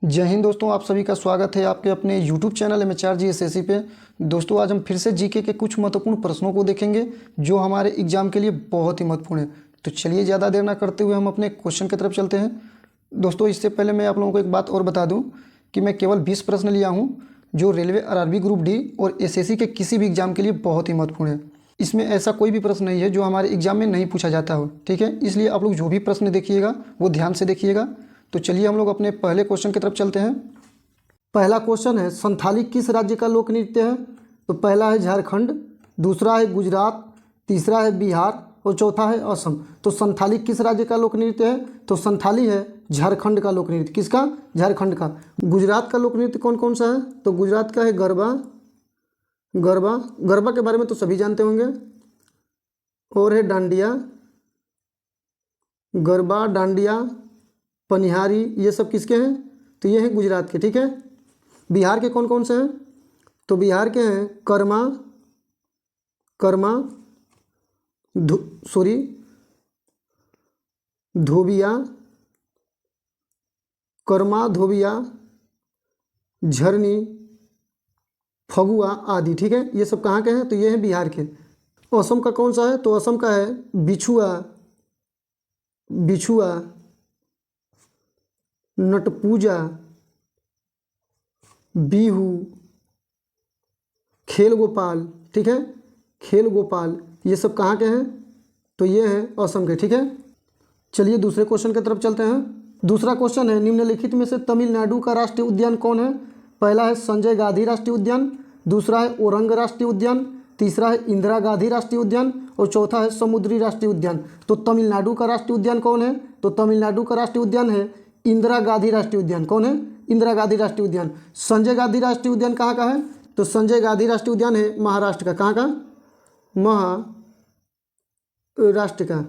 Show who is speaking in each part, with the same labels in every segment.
Speaker 1: जय हिंद दोस्तों, आप सभी का स्वागत है आपके अपने YouTube चैनल MHRG SSC पे। दोस्तों आज हम फिर से जीके के कुछ महत्वपूर्ण प्रश्नों को देखेंगे जो हमारे एग्जाम के लिए बहुत ही महत्वपूर्ण है। तो चलिए ज़्यादा देर ना करते हुए हम अपने क्वेश्चन की तरफ चलते हैं। दोस्तों इससे पहले मैं आप लोगों को एक बात और बता दूँ कि मैं केवल 20 प्रश्न लिया हूँ जो रेलवे RRB ग्रुप डी और SSC के किसी भी एग्जाम के लिए बहुत ही महत्वपूर्ण है। इसमें ऐसा कोई भी प्रश्न नहीं है जो हमारे एग्जाम में नहीं पूछा जाता हो, ठीक है। इसलिए आप लोग जो भी प्रश्न देखिएगा वो ध्यान से देखिएगा। तो चलिए हम लोग अपने पहले क्वेश्चन की तरफ चलते हैं। पहला क्वेश्चन है, संथाली किस राज्य का लोक नृत्य है? तो पहला है झारखंड, दूसरा है गुजरात, तीसरा है बिहार और चौथा है असम। तो संथाली किस राज्य का लोक नृत्य है? तो संथाली है झारखंड का लोक नृत्य। किसका? झारखंड का। गुजरात का लोक नृत्य कौन कौन सा है? तो गुजरात का है गरबा। गरबा गरबा के बारे में तो सभी जानते होंगे। और है डांडिया, गरबा, डांडिया, पनिहारी, ये सब किसके हैं? तो ये हैं गुजरात के, ठीक है। बिहार के कौन कौन से हैं? तो बिहार के हैं कर्मा, धोबिया, कर्मा, धोबिया, झरनी, फगुआ आदि, ठीक है। ये सब कहाँ के हैं? तो ये हैं बिहार के। असम का कौन सा है? तो असम का है बिछुआ, नटपूजा, बीहू, खेल गोपाल, ठीक है। खेल गोपाल ये सब कहाँ के हैं? तो ये हैं असम के, ठीक है। चलिए दूसरे क्वेश्चन की तरफ चलते हैं। दूसरा क्वेश्चन है, निम्नलिखित में से तमिलनाडु का राष्ट्रीय उद्यान कौन है? पहला है संजय गांधी राष्ट्रीय उद्यान, दूसरा है ओरंग राष्ट्रीय उद्यान, तीसरा है इंदिरा गांधी राष्ट्रीय उद्यान और चौथा है समुद्री राष्ट्रीय उद्यान। तो तमिलनाडु का राष्ट्रीय उद्यान कौन है? तो तमिलनाडु का राष्ट्रीय उद्यान है इंदिरा गांधी राष्ट्रीय उद्यान। कौन है? इंदिरा गांधी राष्ट्रीय उद्यान। संजय गांधी राष्ट्रीय उद्यान कहाँ का है? तो संजय गांधी राष्ट्रीय उद्यान है महाराष्ट्र का। कहाँ का? महाराष्ट्र का।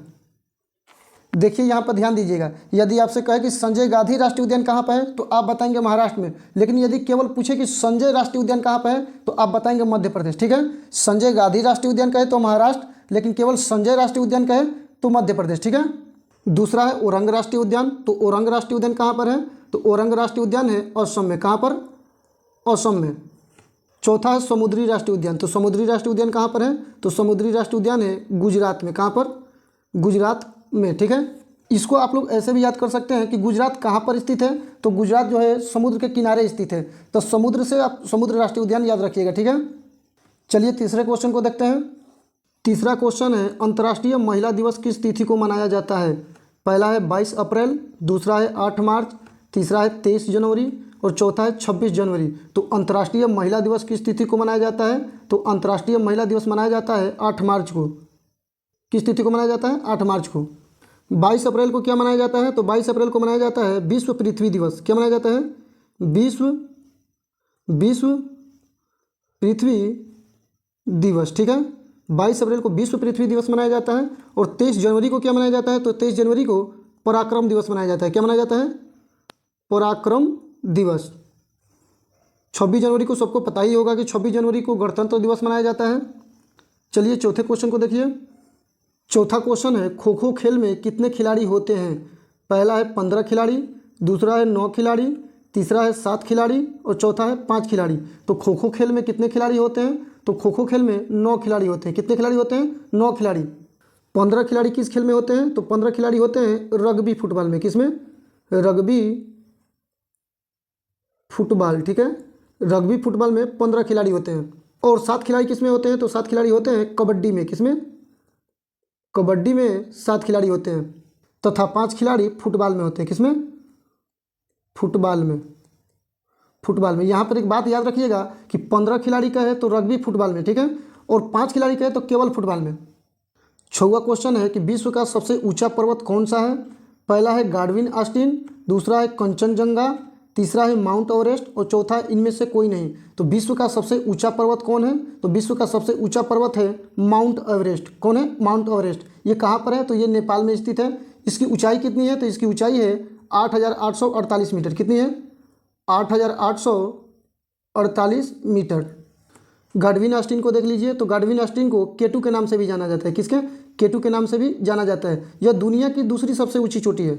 Speaker 1: देखिए यहाँ पर ध्यान दीजिएगा, यदि आपसे कहे कि संजय गांधी राष्ट्रीय उद्यान कहाँ पर है तो आप बताएंगे महाराष्ट्र में, लेकिन यदि केवल पूछे कि संजय राष्ट्रीय उद्यान कहाँ पर है तो आप बताएंगे मध्य प्रदेश, ठीक है। संजय गांधी राष्ट्रीय उद्यान कहे तो महाराष्ट्र, लेकिन केवल संजय राष्ट्रीय उद्यान कहे तो मध्य प्रदेश, ठीक है। दूसरा है ओरंग राष्ट्रीय उद्यान। तो ओरंग राष्ट्रीय उद्यान कहाँ पर है? तो ओरंग राष्ट्रीय उद्यान है असम में। कहाँ पर? असम में। चौथा है समुद्री राष्ट्रीय उद्यान। तो समुद्री राष्ट्रीय उद्यान कहाँ पर है? तो समुद्री राष्ट्रीय उद्यान है गुजरात में। कहाँ पर? गुजरात में, ठीक है। इसको आप लोग ऐसे भी याद कर सकते हैं कि गुजरात कहाँ पर स्थित है? तो गुजरात जो है समुद्र के किनारे स्थित है, तो समुद्र से आप समुद्र राष्ट्रीय उद्यान याद रखिएगा, ठीक है। चलिए तीसरे क्वेश्चन को देखते हैं। तीसरा क्वेश्चन है, अंतर्राष्ट्रीय महिला दिवस किस तिथि को मनाया जाता है? पहला है 22 अप्रैल, दूसरा है 8 मार्च, तीसरा है 23 जनवरी और चौथा है 26 जनवरी। तो अंतर्राष्ट्रीय महिला दिवस किस तिथि को मनाया जाता है? तो अंतर्राष्ट्रीय महिला दिवस मनाया जाता है 8 मार्च को। किस तिथि को मनाया जाता है? 8 मार्च को। 22 अप्रैल को क्या मनाया जाता है? तो 22 अप्रैल को मनाया जाता है विश्व पृथ्वी दिवस। क्या मनाया जाता है? विश्व पृथ्वी दिवस, ठीक है। 22 अप्रैल को विश्व पृथ्वी दिवस मनाया जाता है। और 23 जनवरी को क्या मनाया जाता है? तो 23 जनवरी को पराक्रम दिवस मनाया जाता है। क्या मनाया जाता है? पराक्रम दिवस। 26 जनवरी को सबको पता ही होगा कि 26 जनवरी को गणतंत्र दिवस मनाया जाता है। चलिए चौथे क्वेश्चन को देखिए। चौथा क्वेश्चन है, खो खो खेल में कितने खिलाड़ी होते हैं? पहला है 15 खिलाड़ी, दूसरा है 9 खिलाड़ी, तीसरा है 7 खिलाड़ी और चौथा है 5 खिलाड़ी। तो खो खो खेल में कितने खिलाड़ी होते हैं? तो खो खो खेल में 9 खिलाड़ी होते हैं। कितने खिलाड़ी होते हैं? 9 खिलाड़ी। 15 खिलाड़ी किस खेल में होते हैं? तो 15 खिलाड़ी होते हैं रग्बी फुटबॉल में। किस में? रग्बी फुटबॉल, ठीक है। रग्बी फुटबॉल में 15 खिलाड़ी होते हैं। और 7 खिलाड़ी किस में होते हैं? तो 7 खिलाड़ी होते हैं कबड्डी में। किस में? कबड्डी में 7 खिलाड़ी होते हैं तथा 5 खिलाड़ी फुटबॉल में होते हैं। किसमें? फुटबॉल में। यहाँ पर एक बात याद रखिएगा कि 15 खिलाड़ी का है तो रग्बी फुटबॉल में, ठीक है, और 5 खिलाड़ी का है तो केवल फुटबॉल में। छठवां क्वेश्चन है कि विश्व का सबसे ऊंचा पर्वत कौन सा है? पहला है गार्डविन आस्टीन, दूसरा है कंचनजंगा, तीसरा है माउंट एवरेस्ट और चौथा है इनमें से कोई नहीं। तो विश्व का सबसे ऊंचा पर्वत कौन है? तो विश्व का सबसे ऊंचा पर्वत है माउंट एवरेस्ट। कौन है? Mount Everest. ये कहाँ पर है? तो ये नेपाल में स्थित है। इसकी ऊंचाई कितनी है? तो इसकी ऊंचाई है 8,848 मीटर। कितनी है? 8,848 मीटर। गार्डविन आस्टीन को देख लीजिए। तो गार्डविन आस्टीन को केटू के नाम से भी जाना जाता है। किसके? केटू के नाम से भी जाना जाता है। यह दुनिया की दूसरी सबसे ऊंची चोटी है।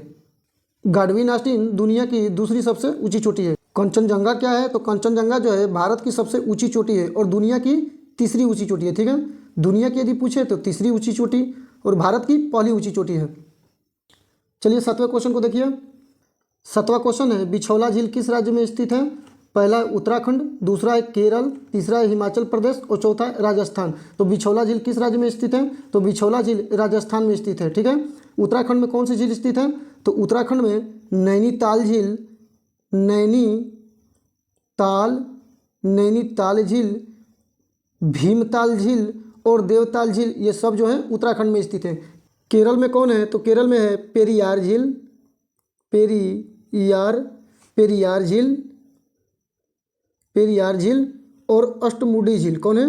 Speaker 1: गाढ़वी आस्तीन दुनिया की दूसरी सबसे ऊंची चोटी है। कंचनजंगा क्या है? तो कंचनजंगा जो है भारत की सबसे ऊंची चोटी है और दुनिया की तीसरी ऊंची चोटी है। ठीक है, दुनिया की यदि पूछे तो तीसरी ऊंची चोटी और भारत की पहली ऊंची चोटी है। चलिए 7वें क्वेश्चन को देखिए। 7वां क्वेश्चन है बिछौला झील किस राज्य में स्थित है? पहला है उत्तराखंड, दूसरा है केरल, तीसरा है हिमाचल प्रदेश और चौथा है राजस्थान। तो बिछौला झील किस राज्य में स्थित है? तो बिछौला झील राजस्थान में स्थित है। ठीक है, उत्तराखंड में कौन सी झील स्थित है? तो उत्तराखंड में नैनीताल झील, नैनीताल झील, भीमताल झील और देवताल झील, ये सब जो है उत्तराखंड में स्थित है। केरल में कौन है? तो केरल में है पेरियार झील, पेरियार झील और अष्टमुडी झील। कौन है?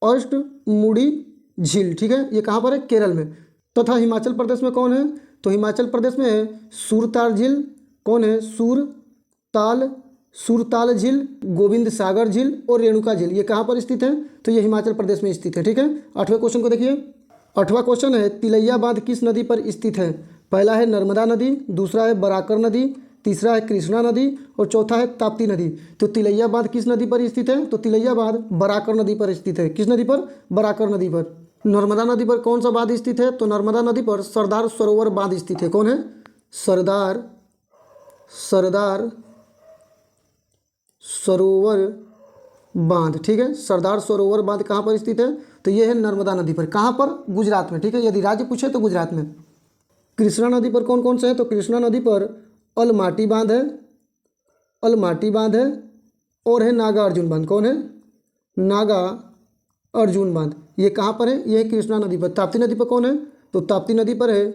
Speaker 1: अष्टमुडी झील। ठीक है, ये कहाँ पर है? केरल में। तथा हिमाचल प्रदेश में कौन है? तो हिमाचल प्रदेश में है सुरताल झील। कौन है? सुरताल झील, गोविंद सागर झील और रेणुका झील। ये कहाँ पर स्थित है? तो ये हिमाचल प्रदेश में स्थित है। ठीक है, 8वें क्वेश्चन को देखिए। 8वां क्वेश्चन है तिलैया बांध किस नदी पर स्थित है? पहला है नर्मदा नदी, दूसरा है बराकर नदी, तीसरा है कृष्णा नदी और चौथा है ताप्ती नदी। तो तिलैया बांध किस नदी पर स्थित है? तो तिलैया बांध बराकर नदी पर स्थित है। किस नदी पर? बराकर नदी पर। नर्मदा नदी पर कौन सा बांध स्थित है? तो नर्मदा नदी पर सरदार सरोवर बांध स्थित है। कौन है? सरदार सरोवर बांध। ठीक है, सरदार सरोवर बांध कहाँ पर स्थित है? तो ये है नर्मदा नदी पर। कहाँ पर? गुजरात में। ठीक है, यदि राज्य पूछे तो गुजरात में। कृष्णा नदी पर कौन कौन से है? तो कृष्णा नदी पर अलमाटी बांध है और है नागा अर्जुन बांध। कौन है? नागा अर्जुन बांध। ये कहाँ पर है? ये है कृष्णा नदी पर। ताप्ती नदी पर कौन है? तो ताप्ती नदी पर है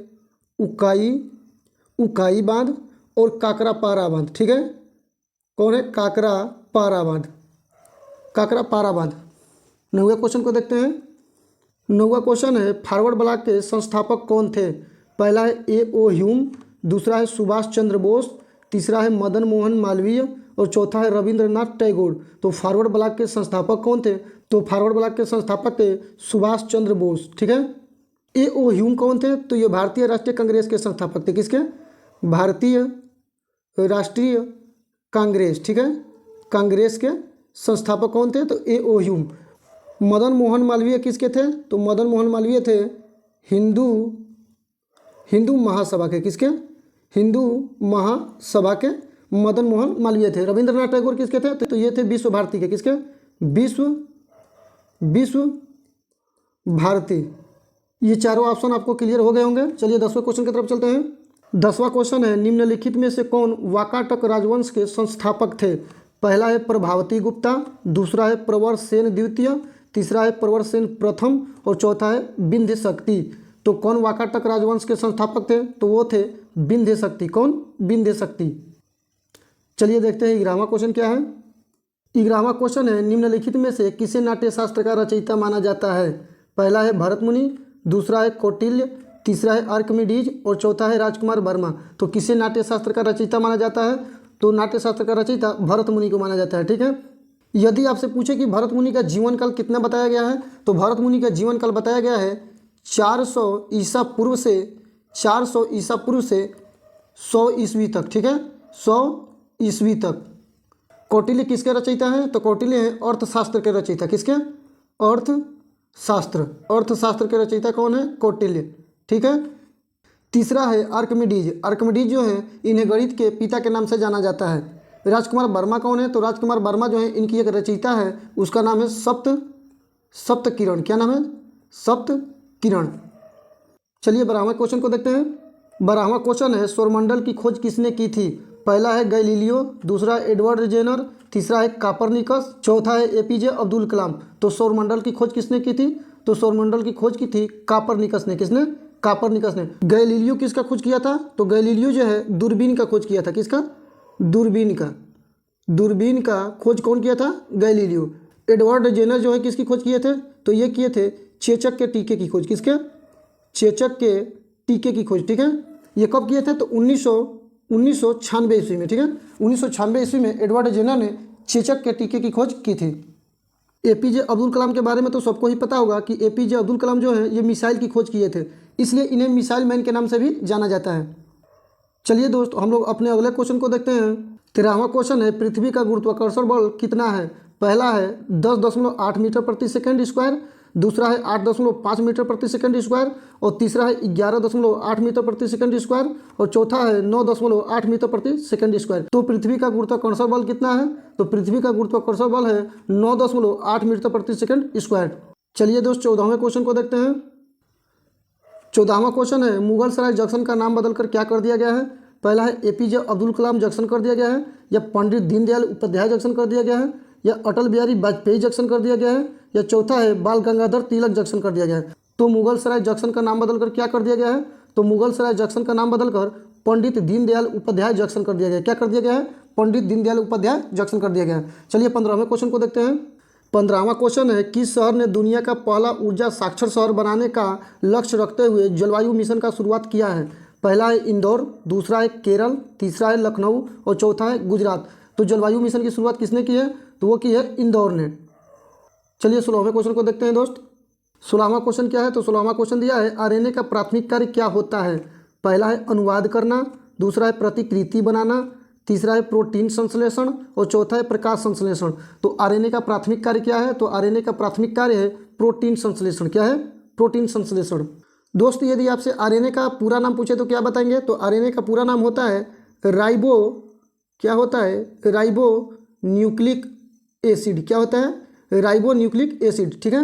Speaker 1: उकाई बांध और काकरापारा बांध। ठीक है, कौन है? काकरापारा बांध। 9वें क्वेश्चन को देखते हैं। 9वां क्वेश्चन है फॉरवर्ड ब्लॉक के संस्थापक कौन थे? पहला है A.O. ह्यूम, दूसरा है सुभाष चंद्र बोस, तीसरा है मदन मोहन मालवीय और चौथा है रविंद्रनाथ टैगोर। तो फॉरवर्ड ब्लॉक के संस्थापक कौन थे? तो फॉरवर्ड ब्लॉक के संस्थापक थे सुभाष चंद्र बोस। ठीक है, A.O. ह्यूम कौन थे? तो ये भारतीय राष्ट्रीय कांग्रेस के संस्थापक थे। किसके? भारतीय राष्ट्रीय कांग्रेस। ठीक है, कांग्रेस के संस्थापक कौन थे? तो A.O. ह्यूम। मदन मोहन मालवीय किसके थे? तो मदन मोहन मालवीय थे हिंदू महासभा के। किसके? हिंदू महासभा के मदन मोहन मालवीय थे। रविंद्रनाथ टैगोर किसके थे? तो ये थे विश्व भारती के। किसके? विश्व भारती। ये चारों ऑप्शन आपको क्लियर हो गए होंगे। चलिए 10वें क्वेश्चन की तरफ चलते हैं। 10वां क्वेश्चन है निम्नलिखित में से कौन वाकाटक राजवंश के संस्थापक थे? पहला है प्रभावती गुप्ता, दूसरा है प्रवर सेन द्वितीय, तीसरा है प्रवर सेन प्रथम और चौथा है विंध्य शक्ति। तो कौन वाकाटक राजवंश के संस्थापक थे? तो वो थे विंध्य शक्ति। कौन? विंध्य शक्ति। चलिए देखते हैं 11वां क्वेश्चन क्या है। 11वां क्वेश्चन है निम्नलिखित में से किसे नाट्य शास्त्र का रचयिता माना जाता है? पहला है भरत मुनि, दूसरा है कौटिल्य, तीसरा है आर्किमिडीज और चौथा है राजकुमार वर्मा। तो किसे नाट्य शास्त्र का रचयिता माना जाता है? तो नाट्य शास्त्र का रचयिता भरत मुनि को माना जाता है। ठीक है, यदि आपसे पूछे कि भरत मुनि का जीवन काल कितना बताया गया है, तो भरत मुनि का जीवन काल बताया गया है 400 ईसा पूर्व से 100 ईस्वी तक। ठीक है, 100 ईस्वी तक। कौटिल्य किसके रचयिता हैं? तो कौटिल्य हैं अर्थशास्त्र के रचयिता। किसके? अर्थशास्त्र के रचयिता कौन है? कौटिल्य। ठीक है, तीसरा है आर्किमिडीज। आर्किमिडीज जो है इन्हें गणित के पिता के नाम से जाना जाता है। राजकुमार वर्मा कौन है? तो राजकुमार वर्मा जो है इनकी एक रचयिता है, उसका नाम है सप्तकिरण। क्या नाम है? सप्तकिरण। चलिए 12वें क्वेश्चन को देखते हैं। 12वां क्वेश्चन है सौरमंडल की खोज किसने की थी? पहला है गैलीलियो, दूसरा है एडवर्ड जेनर, तीसरा है कापरनिकस, चौथा है APJ अब्दुल कलाम। तो सौरमंडल की खोज किसने की थी? तो सौरमंडल की खोज की थी कापरनिकस ने। किसने? कापरनिकस ने। गैलीलियो किसका खोज किया था? तो गैलीलियो जो है दूरबीन का खोज किया था। किसका? दूरबीन का खोज कौन किया था? गैलीलियो। एडवर्ड जेनर जो है किसकी खोज किए थे? तो ये किए थे चेचक के टीके की खोज। किसके? चेचक के टीके की खोज। ठीक है, ये कब किए थे? तो 1996 ईस्वी में। ठीक है, 1996 ईस्वी में एडवर्ड जेनर ने चेचक के टीके की खोज की थी। APJ अब्दुल कलाम के बारे में तो सबको ही पता होगा कि APJ अब्दुल कलाम जो है ये मिसाइल की खोज किए थे, इसलिए इन्हें मिसाइल मैन के नाम से भी जाना जाता है। चलिए दोस्त, हम लोग अपने अगले क्वेश्चन को देखते हैं। 13वां क्वेश्चन है, पृथ्वी का गुरुत्वाकर्षण बल कितना है? पहला है 10.8 मीटर प्रति सेकंड स्क्वायर, दूसरा है 8.5 मीटर प्रति सेकंड स्क्वायर, और तीसरा है 11.8 मीटर प्रति सेकंड स्क्वायर, और चौथा है 9.8 मीटर प्रति सेकंड स्क्वायर। तो पृथ्वी का गुरुत्वाकर्षण बल कितना है? तो पृथ्वी का गुरुत्वाकर्षण बल है 9.8 मीटर प्रति सेकंड स्क्वायर। चलिए दोस्त, 14वें क्वेश्चन को देखते हैं। 14वां क्वेश्चन है, मुगल सराय जंक्शन का नाम बदलकर क्या कर दिया गया है? पहला है एपीजे अब्दुल कलाम जंक्शन कर दिया गया है, या पंडित दीनदयाल उपाध्याय जंक्शन कर दिया गया है, या अटल बिहारी वाजपेयी जंक्शन कर दिया गया है, या चौथा है बाल गंगाधर तिलक जंक्शन कर दिया गया है। तो मुगल सराय जंक्शन का नाम बदलकर क्या कर दिया गया है? तो मुगल सराय जंक्शन का नाम बदलकर पंडित दीनदयाल उपाध्याय जंक्शन कर दिया गया है। क्या कर दिया गया है? पंडित दीनदयाल उपाध्याय जंक्शन कर दिया गया है। चलिए 15वें क्वेश्चन को देखते हैं। 15वां क्वेश्चन है, किस शहर ने दुनिया का पहला ऊर्जा साक्षर शहर बनाने का लक्ष्य रखते हुए जलवायु मिशन का शुरुआत किया है? पहला है इंदौर, दूसरा है केरल, तीसरा है लखनऊ, और चौथा है गुजरात। तो जलवायु मिशन की शुरुआत किसने की है? तो वो की है इंदौर ने। चलिए 16वें क्वेश्चन को देखते हैं दोस्त। 16वां क्वेश्चन क्या है? तो 16वां क्वेश्चन दिया है, आरएनए का प्राथमिक कार्य क्या होता है? पहला है अनुवाद करना, दूसरा है प्रतिकृति बनाना, तीसरा है प्रोटीन संश्लेषण, और चौथा है प्रकाश संश्लेषण। तो आरएनए का प्राथमिक कार्य क्या है? तो आरएनए का प्राथमिक कार्य है प्रोटीन संश्लेषण। क्या है? प्रोटीन संश्लेषण। दोस्त, यदि आपसे आरएनए का पूरा नाम पूछे तो क्या बताएंगे? तो आरएनए का पूरा नाम होता है राइबो, क्या होता है? Ribo nucleic acid. क्या होता है? Ribo nucleic acid. ठीक है।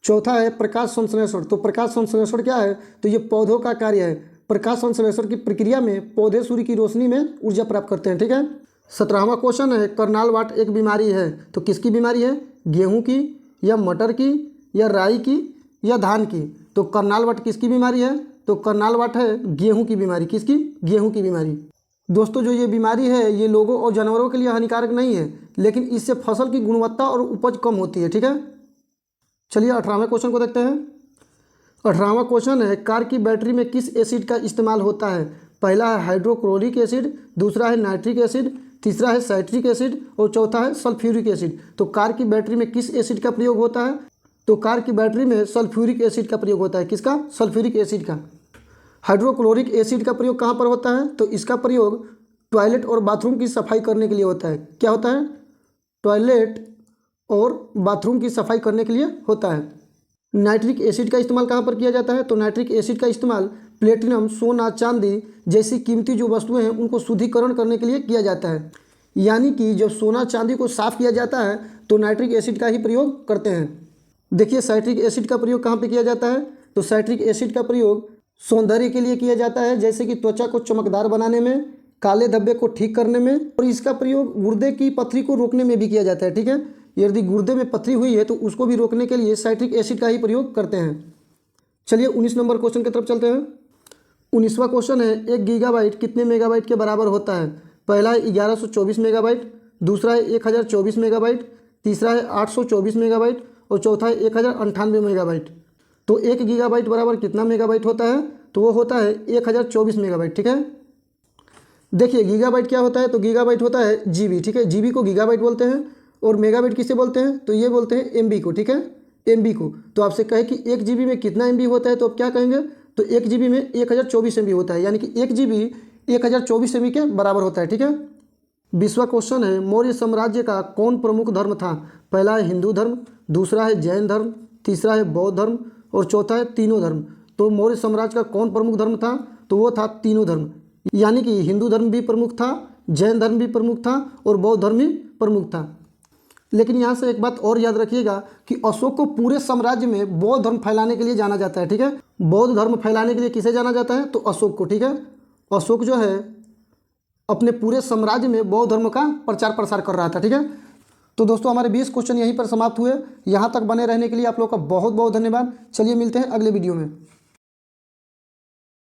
Speaker 1: चौथा है प्रकाश संश्लेषण। तो प्रकाश संश्लेषण क्या है? तो ये पौधों का कार्य है। प्रकाश संश्लेषण की प्रक्रिया में पौधे सूर्य की रोशनी में ऊर्जा प्राप्त करते हैं। ठीक है। 17वां क्वेश्चन है, करनाल वाट एक बीमारी है। तो किसकी बीमारी है? गेहूं की, या मटर की, या राई की, या धान की? तो करनाल वाट किसकी बीमारी है? तो करनाल वाट है गेहूं की बीमारी। किसकी? गेहूं की बीमारी। दोस्तों, जो ये बीमारी है ये लोगों और जानवरों के लिए हानिकारक नहीं है, लेकिन इससे फसल की गुणवत्ता और उपज कम होती है। ठीक है। चलिए 18वें क्वेश्चन को देखते हैं। 18वां क्वेश्चन है, कार की बैटरी में किस एसिड का इस्तेमाल होता है? पहला है हाइड्रोक्लोरिक एसिड, दूसरा है नाइट्रिक एसिड, तीसरा है साइट्रिक एसिड, और चौथा है सल्फ्यूरिक एसिड। तो कार की बैटरी में किस एसिड का प्रयोग होता है? तो कार की बैटरी में सल्फ्यूरिक एसिड का प्रयोग होता है। किसका? सल्फ्यूरिक एसिड का। हाइड्रोक्लोरिक एसिड का प्रयोग कहाँ पर होता है? तो इसका प्रयोग टॉयलेट और बाथरूम की सफाई करने के लिए होता है। क्या होता है? टॉयलेट और बाथरूम की सफाई करने के लिए होता है। नाइट्रिक एसिड का इस्तेमाल कहाँ पर किया जाता है? तो नाइट्रिक एसिड का इस्तेमाल प्लेटिनम, सोना, चांदी जैसी कीमती जो वस्तुएं हैं उनको शुद्धिकरण करने के लिए किया जाता है। यानी कि जब सोना चांदी को साफ किया जाता है तो नाइट्रिक एसिड का ही प्रयोग करते हैं। देखिए, साइट्रिक एसिड का प्रयोग कहाँ पर किया जाता है? तो साइट्रिक एसिड का प्रयोग सौंदर्य के लिए किया जाता है, जैसे कि त्वचा को चमकदार बनाने में, काले धब्बे को ठीक करने में, और इसका प्रयोग गुर्दे की पथरी को रोकने में भी किया जाता है। ठीक है। यदि गुर्दे में पथरी हुई है तो उसको भी रोकने के लिए साइट्रिक एसिड का ही प्रयोग करते हैं। चलिए 19 नंबर क्वेश्चन की तरफ चलते हैं। 19वां क्वेश्चन है, 1 गीगाबाइट कितने मेगाबाइट के बराबर होता है? पहला है 1124 मेगाबाइट, दूसरा है 1024 मेगाबाइट, तीसरा है 824 मेगाबाइट, और चौथा है 1098 मेगाबाइट। तो 1 गीगाबाइट बराबर कितना मेगाबाइट होता है? तो वो होता है 1024 मेगाबाइट। ठीक है। देखिए, गीगाबाइट क्या होता है? तो गीगाबाइट होता है जीबी। ठीक है। जीबी को गीगाबाइट बोलते हैं, और मेगाबाइट किसे बोलते हैं? तो ये बोलते हैं एमबी को। ठीक है। एमबी को। तो आपसे कहे कि 1 जीबी में कितना एमबी होता है, तो आप क्या कहेंगे? तो 1 जीबी में 1024 एमबी होता है, यानी कि 1 जीबी 1024 एमबी के बराबर होता है। ठीक है। 20वां क्वेश्चन है, मौर्य साम्राज्य का कौन प्रमुख धर्म था? पहला है हिंदू धर्म, दूसरा है जैन धर्म, तीसरा है बौद्ध धर्म, और चौथा है तीनों धर्म। तो मौर्य साम्राज्य का कौन प्रमुख धर्म था? तो वो था तीनों धर्म। यानी कि हिंदू धर्म भी प्रमुख था, जैन धर्म भी प्रमुख था, और बौद्ध धर्म भी प्रमुख था। लेकिन यहाँ से एक बात और याद रखिएगा कि अशोक को पूरे साम्राज्य में बौद्ध धर्म फैलाने के लिए जाना जाता है। ठीक है। बौद्ध धर्म फैलाने के लिए किसे जाना जाता है? तो अशोक को। ठीक है। अशोक जो है अपने पूरे साम्राज्य में बौद्ध धर्म का प्रचार प्रसार कर रहा था। ठीक है। तो दोस्तों, हमारे 20 क्वेश्चन यहीं पर समाप्त हुए। यहाँ तक बने रहने के लिए आप लोग का बहुत बहुत धन्यवाद। चलिए मिलते हैं अगले वीडियो में।